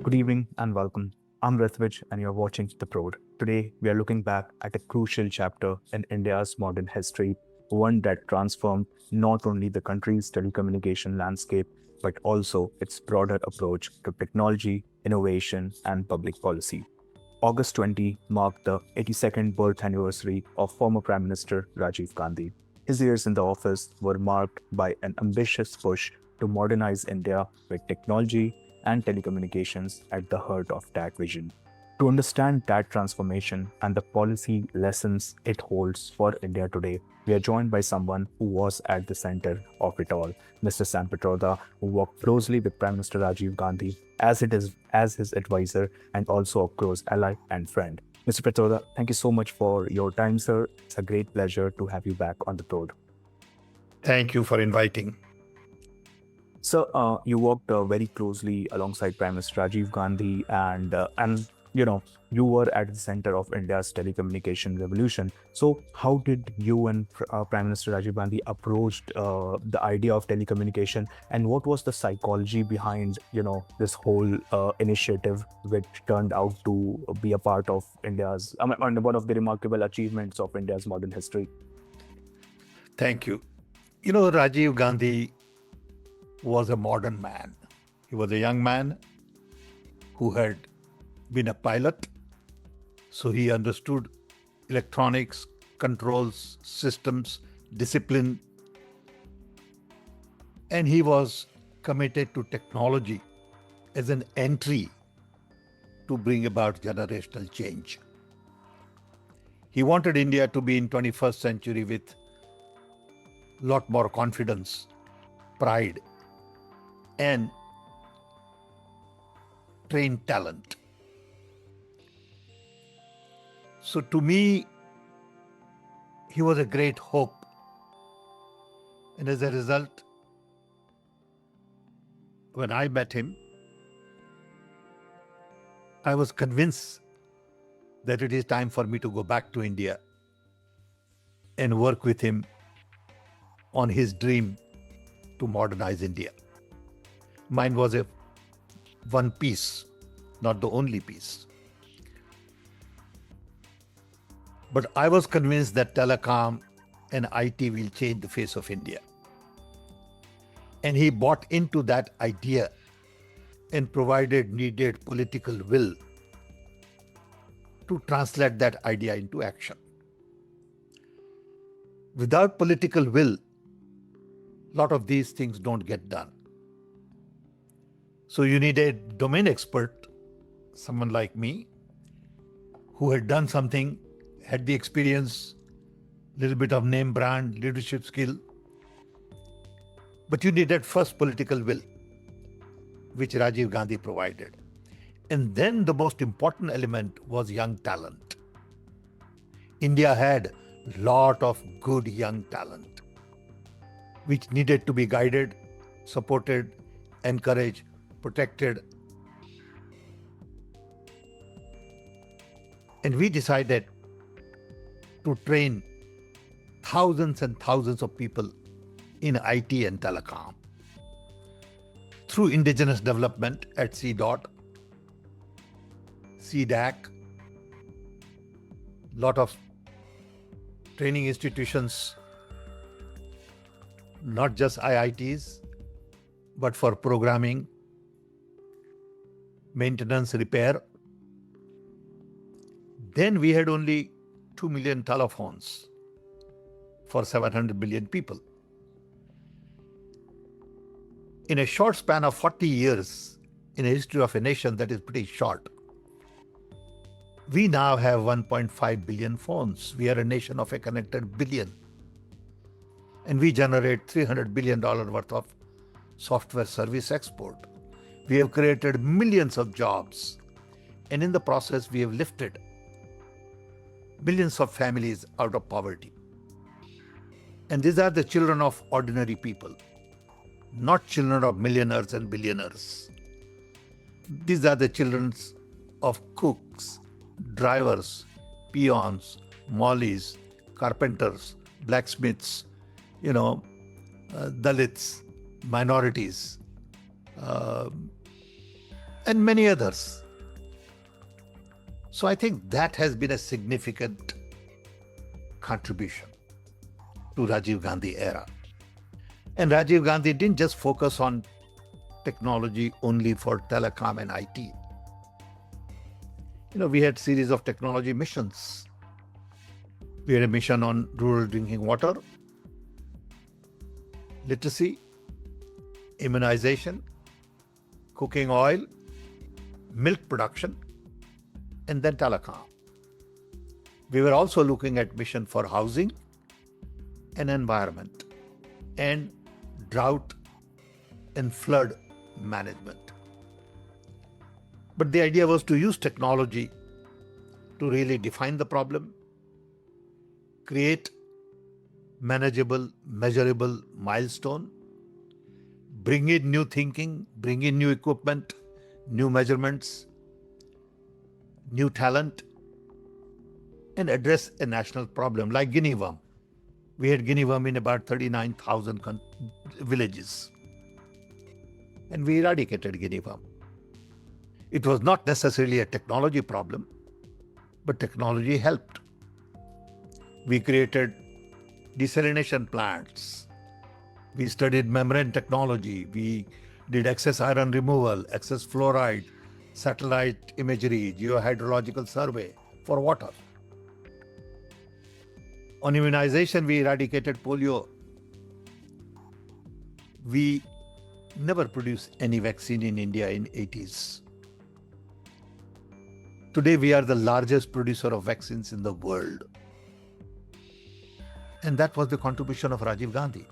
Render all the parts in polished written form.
Good evening and welcome. I'm Ritwij and you're watching The Prode. Today, we are looking back at a crucial chapter in India's modern history, one that transformed not only the country's telecommunication landscape, but also its broader approach to technology, innovation, and public policy. August 20 marked the 82nd birth anniversary of former Prime Minister Rajiv Gandhi. His years in the office were marked by an ambitious push to modernize India with technology and telecommunications at the heart of that vision. To understand that transformation and the policy lessons it holds for India today, we are joined by someone who was at the center of it all, Mr. Sam Pitroda, who worked closely with Prime Minister Rajiv Gandhi as his advisor and also a close ally and friend. Mr. Pitroda, thank you so much for your time, sir. It's a great pleasure to have you back on the road. Thank you for inviting. So, you worked very closely alongside Prime Minister Rajiv Gandhi, and you were at the center of India's telecommunication revolution. So, how did you and Prime Minister Rajiv Gandhi approached the idea of telecommunication, and what was the psychology behind this whole initiative, which turned out to be a part of one of the remarkable achievements of India's modern history? Thank you. Rajiv Gandhi was a modern man. He was a young man who had been a pilot, so he understood electronics, controls, systems, discipline, and he was committed to technology as an entry to bring about generational change. He wanted India to be in 21st century with a lot more confidence, pride, and trained talent. So to me, he was a great hope. And as a result, when I met him, I was convinced that it is time for me to go back to India and work with him on his dream to modernize India. Mine was a one piece, not the only piece. But I was convinced that telecom and IT will change the face of India. And he bought into that idea and provided needed political will to translate that idea into action. Without political will, a lot of these things don't get done. So you need a domain expert, someone like me, who had done something, had the experience, little bit of name brand, leadership skill. But you needed first political will, which Rajiv Gandhi provided. And then the most important element was young talent. India had a lot of good young talent, which needed to be guided, supported, encouraged, protected. And we decided to train thousands and thousands of people in IT and telecom through indigenous development at CDOT, CDAC, lot of training institutions, not just IITs, but for programming, maintenance, repair. Then we had only 2 million telephones for 700 million people. In a short span of 40 years, in a history of a nation that is pretty short, we now have 1.5 billion phones. We are a nation of a connected billion. And we generate $300 billion worth of software service export. We have created millions of jobs. And in the process, we have lifted millions of families out of poverty. And these are the children of ordinary people, not children of millionaires and billionaires. These are the children of cooks, drivers, peons, mollies, carpenters, blacksmiths, Dalits, minorities, and many others. So I think that has been a significant contribution to Rajiv Gandhi era. And Rajiv Gandhi didn't just focus on technology only for telecom and IT. We had series of technology missions. We had a mission on rural drinking water, literacy, immunization, cooking oil, milk production, and then telecom. We were also looking at mission for housing and environment and drought and flood management. But the idea was to use technology to really define the problem, create manageable, measurable milestone, bring in new thinking, bring in new equipment, new measurements, new talent, and address a national problem like guinea worm. We had guinea worm in about 39,000 villages. And we eradicated guinea worm. It was not necessarily a technology problem, but technology helped. We created desalination plants. We studied membrane technology. We did excess iron removal, excess fluoride, satellite imagery, geohydrological survey for water. On immunization, we eradicated polio. We never produced any vaccine in India in 80s. Today, we are the largest producer of vaccines in the world. And that was the contribution of Rajiv Gandhi.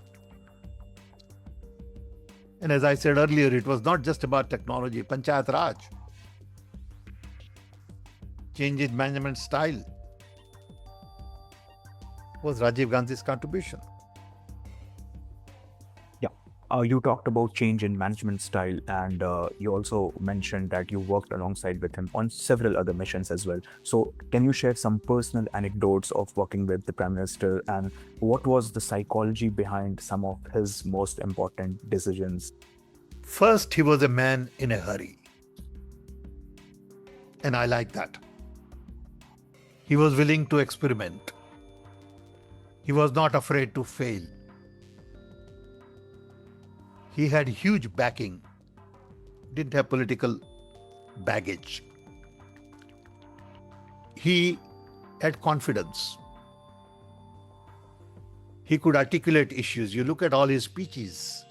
And as I said earlier, it was not just about technology. Panchayat Raj, change in management style, was Rajiv Gandhi's contribution. You talked about change in management style, and you also mentioned that you worked alongside with him on several other missions as well. So can you share some personal anecdotes of working with the Prime Minister, and what was the psychology behind some of his most important decisions? First, he was a man in a hurry. And I like that. He was willing to experiment. He was not afraid to fail. He had huge backing, didn't have political baggage. He had confidence. He could articulate issues. You look at all his speeches.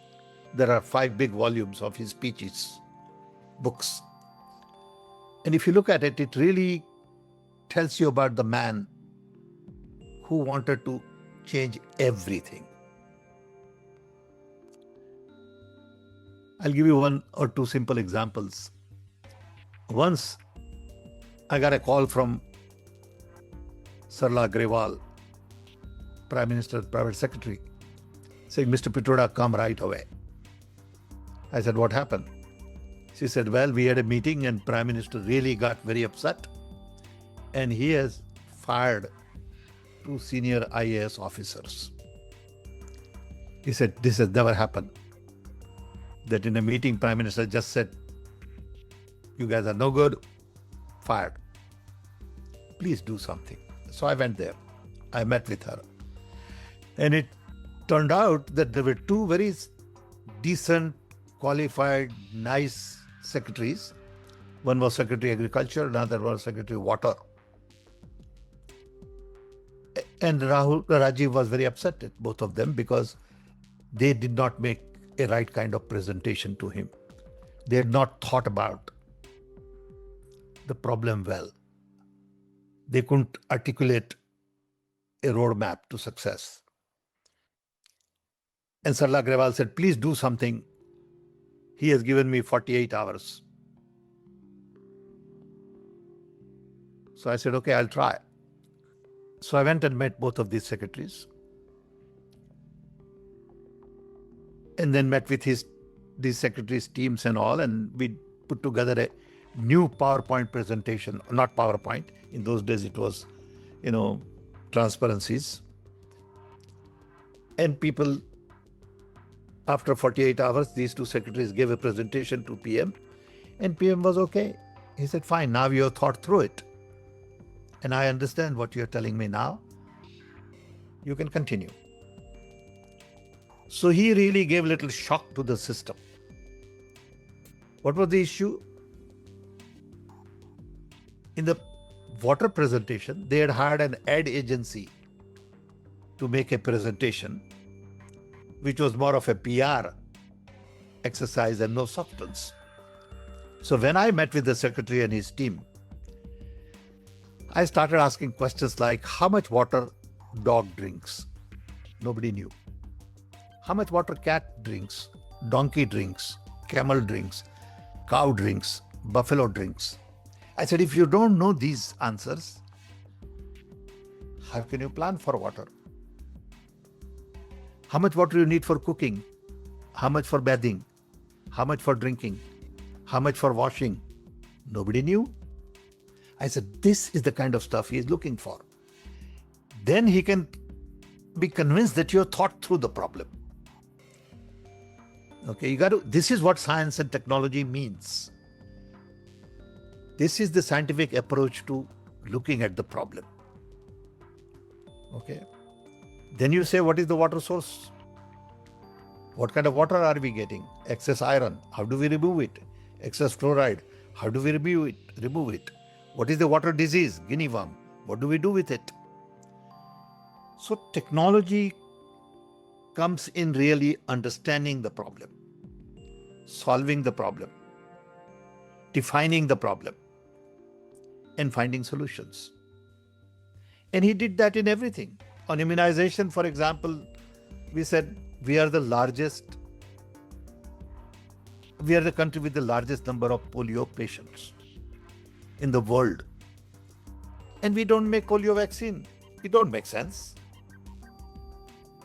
There are 5 big volumes of his speeches, books. And if you look at it, it really tells you about the man who wanted to change everything. I'll give you 1 or 2 simple examples. Once, I got a call from Sarla Grewal, Prime Minister's private secretary, saying, "Mr. Pitroda, come right away." I said, "What happened?" She said, "Well, we had a meeting and Prime Minister really got very upset and he has fired 2 senior IAS officers." He said, "This has never happened. That in a meeting, Prime Minister just said, 'You guys are no good, fired. Please do something.'" So I went there. I met with her. And it turned out that there were 2 very decent, qualified, nice secretaries. One was Secretary Agriculture, another was Secretary Water. And Rajiv was very upset at both of them because they did not make a right kind of presentation to him. They had not thought about the problem well. They couldn't articulate a roadmap to success. And Sarla Grewal said, "Please do something. He has given me 48 hours. So I said, "Okay, I'll try." So I went and met both of these secretaries. And then met with these secretaries' teams and all, and we put together a new PowerPoint presentation. Not PowerPoint. In those days, it was, transparencies. And people, after 48 hours, these 2 secretaries gave a presentation to PM, And PM was okay. He said, fine, now you have thought through it. And I understand what you're telling me now. You can continue. So he really gave a little shock to the system. What was the issue? In the water presentation, they had hired an ad agency to make a presentation, which was more of a PR exercise and no substance. So when I met with the secretary and his team, I started asking questions like, how much water dog drinks? Nobody knew. How much water cat drinks? Donkey drinks, camel drinks, cow drinks, buffalo drinks. I said, if you don't know these answers, how can you plan for water? How much water you need for cooking? How much for bathing? How much for drinking? How much for washing? Nobody knew. I said, this is the kind of stuff he is looking for. Then he can be convinced that you have thought through the problem. Okay, this is what science and technology means. This is the scientific approach to looking at the problem. Okay. Then you say, what is the water source? What kind of water are we getting? Excess iron. How do we remove it? Excess fluoride. How do we remove it? What is the water disease? Guinea worm. What do we do with it? So technology comes in really understanding the problem, solving the problem, defining the problem, and finding solutions. And he did that in everything. On immunization, for example, we said we are the country with the largest number of polio patients in the world. And we don't make polio vaccine. It don't make sense.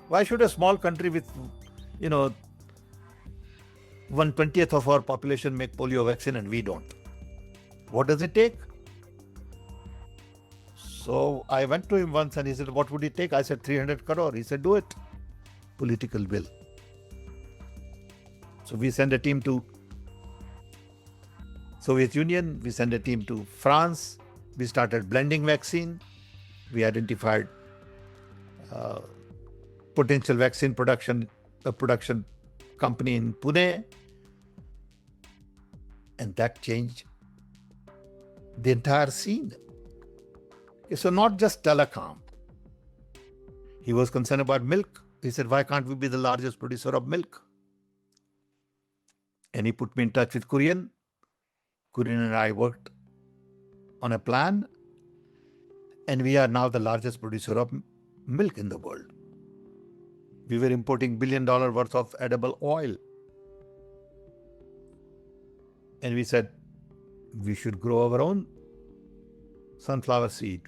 Why should a small country with, 1/20th of our population make polio vaccine and we don't? What does it take? So I went to him once and he said, what would it take? I said, 300 crore. He said, do it. Political will. So we send a team to Soviet Union. We send a team to France. We started blending vaccine. We identified potential vaccine production company in Pune. And that changed the entire scene. So not just telecom. He was concerned about milk. He said, why can't we be the largest producer of milk? And he put me in touch with Kurian. Kurian and I worked on a plan. And we are now the largest producer of milk in the world. We were importing $1 billion worth of edible oil. And we said, we should grow our own sunflower seed,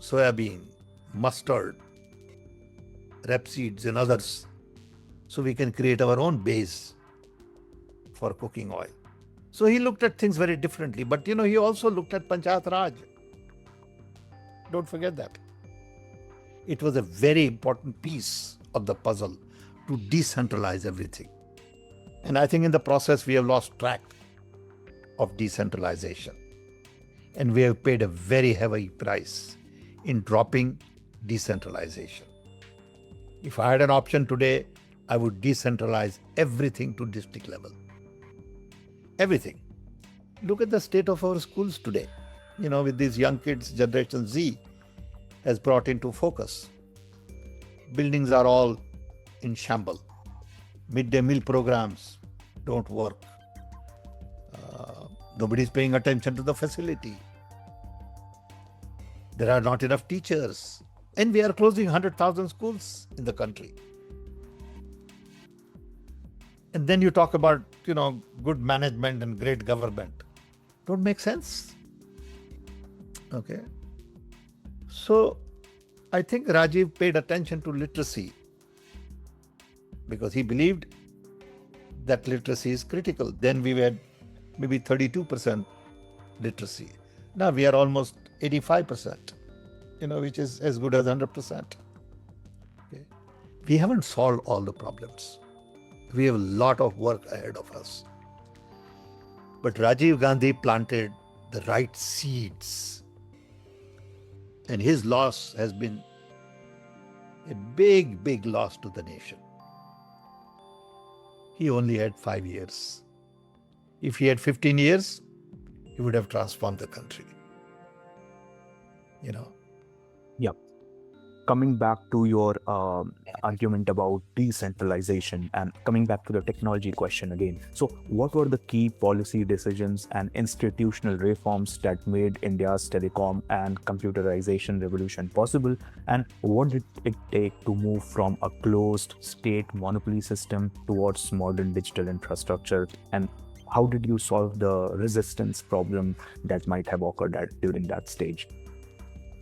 soybean, mustard, rapeseeds and others, so we can create our own base for cooking oil. So he looked at things very differently. But he also looked at Panchayat Raj. Don't forget that. It was a very important piece of the puzzle to decentralize everything. And I think in the process we have lost track of decentralization. And we have paid a very heavy price in dropping decentralization. If I had an option today, I would decentralize everything to district level. Everything. Look at the state of our schools today. With these young kids, Generation Z has brought into focus. Buildings are all in shambles. Midday meal programs don't work. Nobody's paying attention to the facility. There are not enough teachers. And we are closing 100,000 schools in the country. And then you talk about, good management and great government. Don't make sense. Okay. So I think Rajiv paid attention to literacy because he believed that literacy is critical. Then we were maybe 32% literacy. Now we are almost 85%, which is as good as 100%. Okay. We haven't solved all the problems. We have a lot of work ahead of us. But Rajiv Gandhi planted the right seeds. And his loss has been a big, big loss to the nation. He only had 5 years. If he had 15 years, he would have transformed the country. You know, Yeah. Coming back to your argument about decentralization and coming back to the technology question again. So, what were the key policy decisions and institutional reforms that made India's telecom and computerization revolution possible? And what did it take to move from a closed state monopoly system towards modern digital infrastructure? And how did you solve the resistance problem that might have occurred during that stage?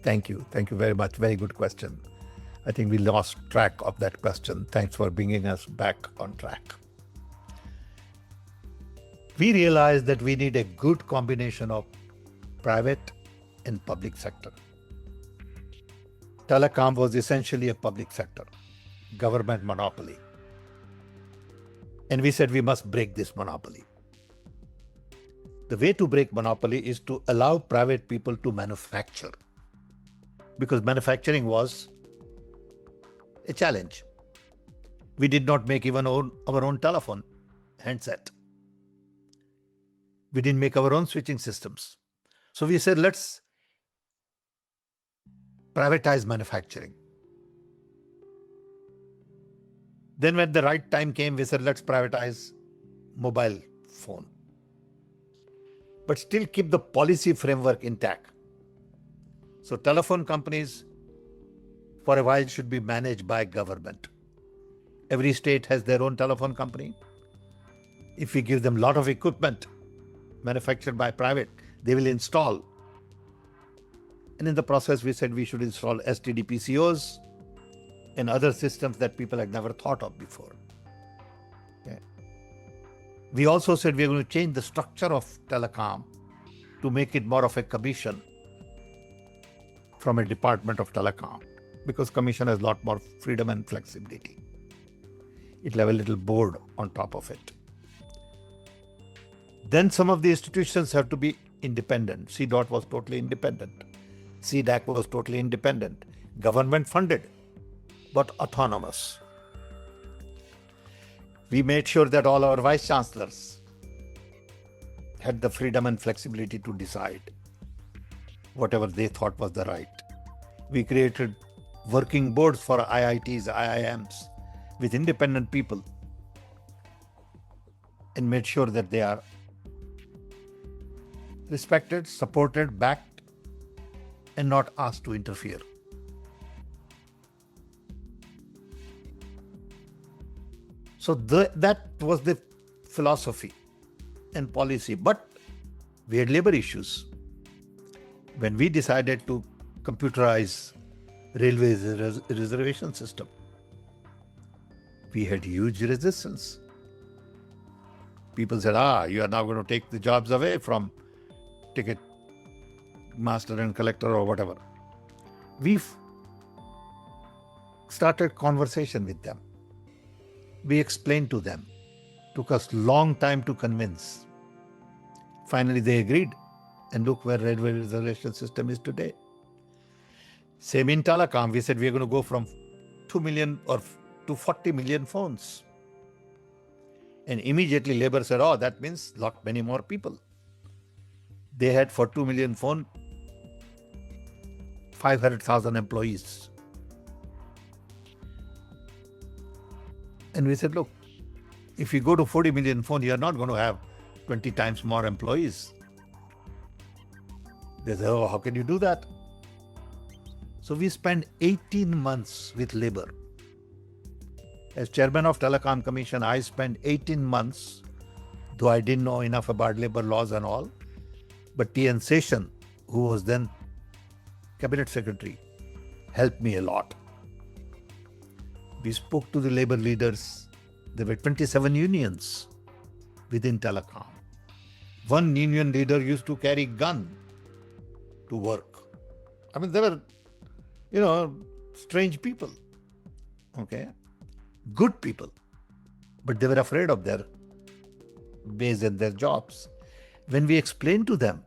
thank you. Thank you very much. Very good question. I think we lost track of that question. Thanks for bringing us back on track. We realized that we need a good combination of private and public sector. Telecom was essentially a public sector, government monopoly. And we said we must break this monopoly. The way to break monopoly is to allow private people to manufacture. Because manufacturing was a challenge. We did not make even our own telephone handset. We didn't make our own switching systems. So we said, let's privatize manufacturing. Then when the right time came, we said, let's privatize mobile phone. But still keep the policy framework intact. So telephone companies for a while should be managed by government. Every state has their own telephone company. If we give them a lot of equipment manufactured by private, they will install. And in the process, we said we should install STD PCOs and other systems that people had never thought of before. Okay. We also said we're going to change the structure of telecom to make it more of a commission from a department of telecom, because commission has a lot more freedom and flexibility. It'll have a little board on top of it. Then some of the institutions have to be independent. CDOT was totally independent. CDAC was totally independent. Government funded, but autonomous. We made sure that all our vice chancellors had the freedom and flexibility to decide whatever they thought was the right. We created working boards for IITs, IIMs with independent people and made sure that they are respected, supported, backed, and not asked to interfere. So that was the philosophy and policy. But we had labor issues. When we decided to computerize railways reservation system, we had huge resistance. People said, you are now going to take the jobs away from ticket master and collector or whatever. We started conversation with them. We explained to them. Took us long time to convince. Finally, they agreed. And look where railway reservation system is today. Same in telecom. We said we're going to go from 2 million or to 40 million phones. And immediately labor said, that means many more people. They had for 2 million phone, 500,000 employees. And we said, look, if you go to 40 million phone, you're not going to have 20 times more employees. They said, how can you do that? So we spent 18 months with labor. As chairman of Telecom Commission, I spent 18 months, though I didn't know enough about labor laws and all. But T.N. Seshan, who was then cabinet secretary, helped me a lot. We spoke to the labor leaders. There were 27 unions within telecom. One union leader used to carry gun to work. I mean, they were, strange people. Okay. Good people. but they were afraid of their base and their jobs. When we explained to them,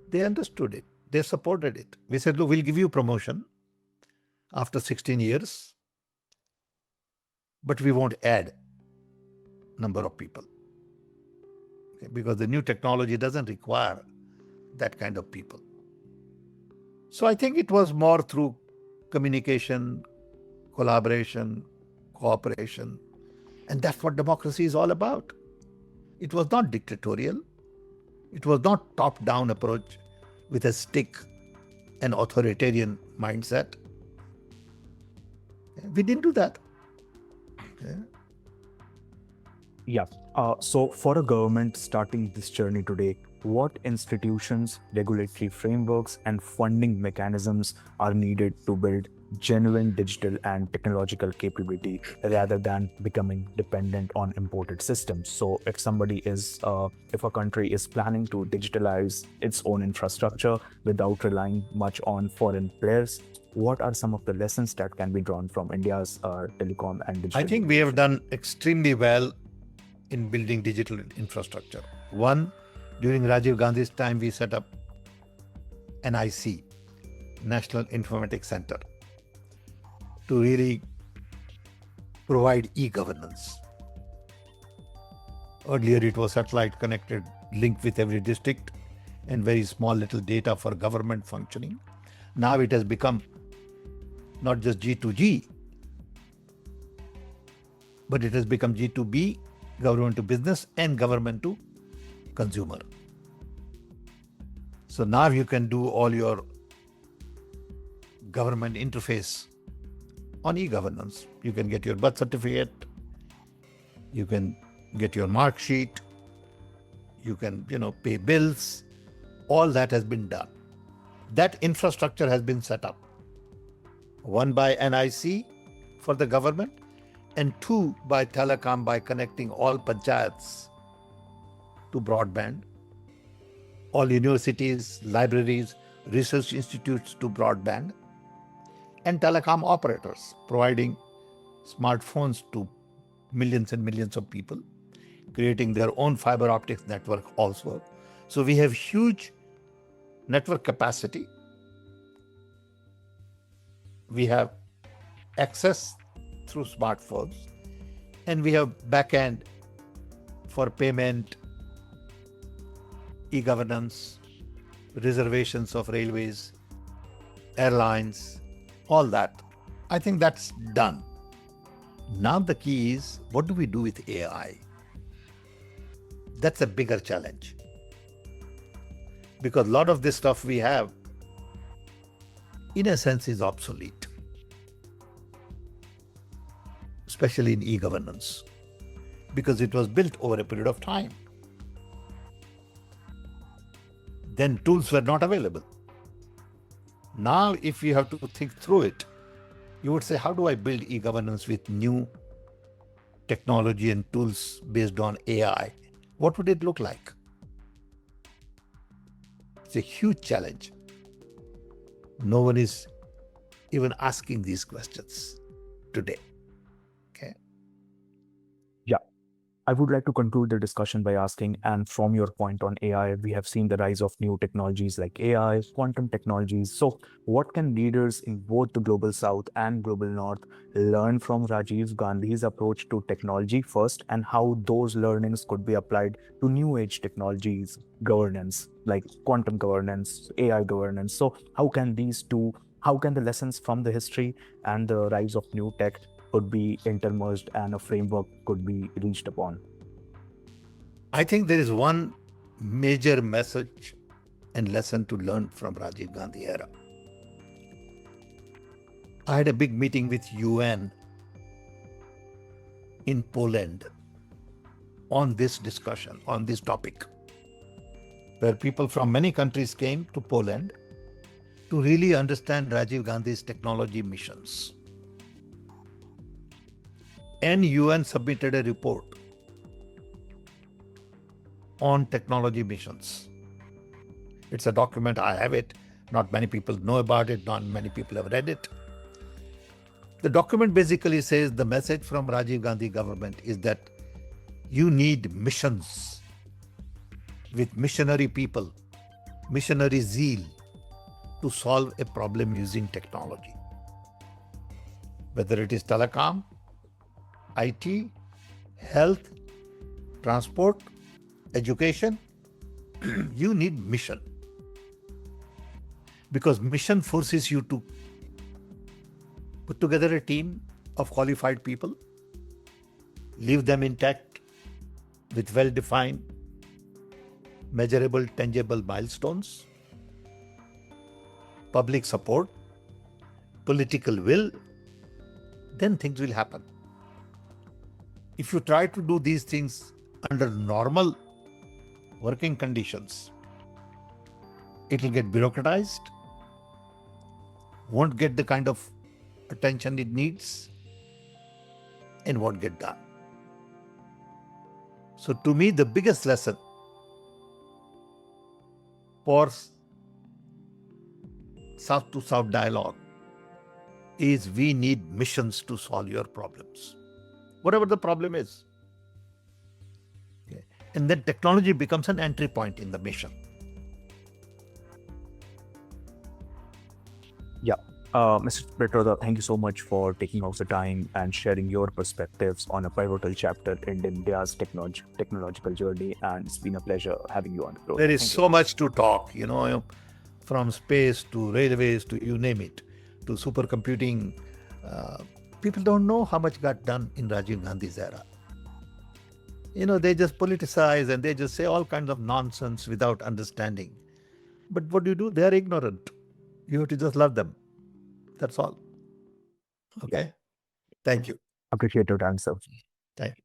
they understood it. They supported it. We said, look, we'll give you promotion after 16 years, but we won't add number of people. Okay? Because the new technology doesn't require that kind of people. So I think it was more through communication, collaboration, cooperation. And that's what democracy is all about. It was not dictatorial. It was not top-down approach with a stick and authoritarian mindset. We didn't do that. Okay. Yeah. So for a government starting this journey today, what institutions, regulatory frameworks, and funding mechanisms are needed to build genuine digital and technological capability rather than becoming dependent on imported systems? So if a country is planning to digitalize its own infrastructure without relying much on foreign players, what are some of the lessons that can be drawn from India's telecom and digital? I think we have done extremely well in building digital infrastructure. One, during Rajiv Gandhi's time, we set up NIC, National Informatics Center, to really provide e-governance. Earlier, it was satellite connected, linked with every district, and very small little data for government functioning. Now it has become not just G2G, but it has become G2B, government to business and government to consumer. So now you can do all your government interface on e-governance. You can get your birth certificate, you can get your mark sheet, you can, pay bills. All that has been done. That infrastructure has been set up. One by NIC for the government, and two by telecom, by connecting all panchayats to broadband, all universities, libraries, research institutes to broadband, and telecom operators providing smartphones to millions and millions of people, creating their own fiber optics network also. So we have huge network capacity. We have access through smartphones, and we have backend for payment, e-governance, reservations of railways, airlines, all that. I think that's done. Now the key is, what do we do with AI? That's a bigger challenge. Because a lot of this stuff we have, in a sense, is obsolete, especially in e-governance, because it was built over a period of time. Then tools were not available. Now, if you have to think through it, you would say, how do I build e-governance with new technology and tools based on AI? What would it look like? It's a huge challenge. No one is even asking these questions today. Okay. Yeah. I would like to conclude the discussion by asking, and from your point on AI, we have seen the rise of new technologies like AI, quantum technologies. So what can leaders in both the global south and global north learn from Rajiv Gandhi's approach to technology first, and how those learnings could be applied to new age technologies, governance, like quantum governance, AI governance? So how can the lessons from the history and the rise of new tech could be intermerged and a framework could be reached upon? I think there is one major message and lesson to learn from Rajiv Gandhi era. I had a big meeting with UN in Poland on this discussion, on this topic, where people from many countries came to Poland to really understand Rajiv Gandhi's technology missions. And UN submitted a report on technology missions. It's a document, I have it. Not many people know about it. Not many people have read it. The document basically says the message from Rajiv Gandhi government is that you need missions with missionary people, missionary zeal to solve a problem using technology. Whether it is telecom, IT, health, transport, education, you need mission. Because mission forces you to put together a team of qualified people, leave them intact with well-defined, measurable, tangible milestones, public support, political will, then things will happen. If you try to do these things under normal working conditions, it will get bureaucratized, won't get the kind of attention it needs, and won't get done. So to me, the biggest lesson for South to South dialogue is we need missions to solve your problems, whatever the problem is. Okay. And then technology becomes an entry point in the mission. Yeah. Mr. Pitroda, thank you so much for taking out the time and sharing your perspectives on a pivotal chapter in India's technological journey. And it's been a pleasure having you on the program. There is so much to talk, from space to railways to you name it, to supercomputing. People don't know how much got done in Rajiv Gandhi's era. They just politicize and they just say all kinds of nonsense without understanding. But what do? They are ignorant. You have to just love them. That's all. Okay. Thank you. Appreciate your time, sir. Thank you.